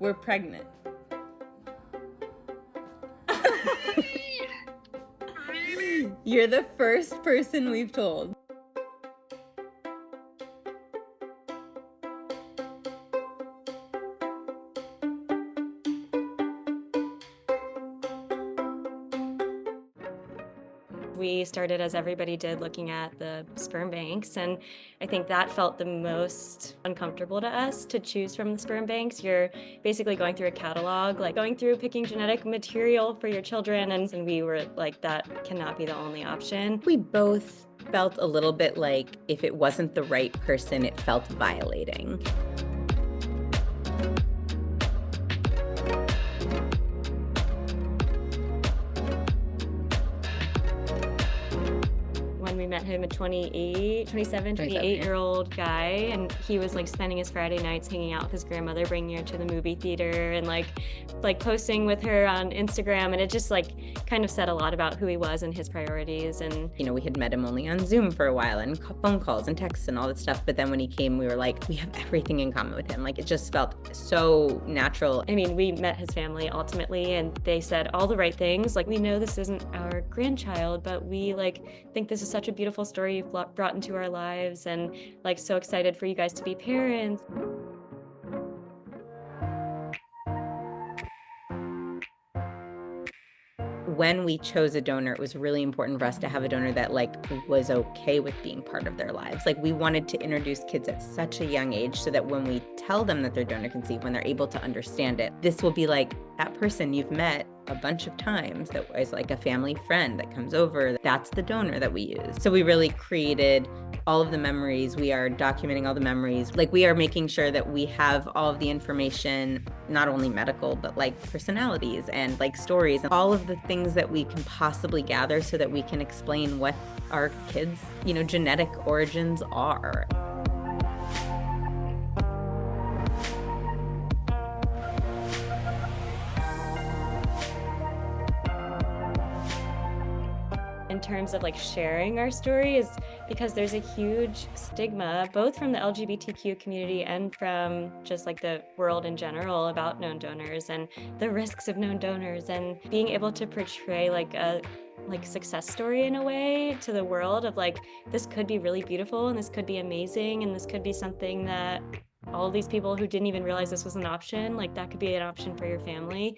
We're pregnant. Really? You're the first person we've told. We started, as everybody did, looking at the sperm banks, and I think that felt the most uncomfortable to us to choose from the sperm banks. You're basically going through a catalog, like going through picking genetic material for your children, and we were like, that cannot be the only option. We both felt a little bit like if it wasn't the right person, it felt violating. When we met him, a 28-year-old guy, and he was like spending his Friday nights hanging out with his grandmother, bringing her to the movie theater, and like posting with her on Instagram, and it just like kind of said a lot about who he was and his priorities. And you know, we had met him only on Zoom for a while and phone calls and texts and all that stuff, but then when he came, we were like, we have everything in common with him. Like, it just felt so natural. I mean, we met his family ultimately, and they said all the right things. Like, we know this isn't our grandchild, but we like think this is such a beautiful story you've brought into our lives, and like so excited for you guys to be parents. When we chose a donor, it was really important for us to have a donor that like was okay with being part of their lives. Like, we wanted to introduce kids at such a young age so that when we tell them that they're donor conceived, when they're able to understand it, this will be like that person you've met a bunch of times that was like a family friend that comes over. That's the donor that we use. So we really created all of the memories. We are documenting all the memories. Like, we are making sure that we have all of the information, not only medical, but like personalities and like stories and all of the things that we can possibly gather so that we can explain what our kids', you know, genetic origins are. In terms of like sharing our story, is because there's a huge stigma, both from the LGBTQ community and from just like the world in general, about known donors and the risks of known donors, and being able to portray like a success story in a way to the world of like, this could be really beautiful and this could be amazing and this could be something that all these people who didn't even realize this was an option, like that could be an option for your family.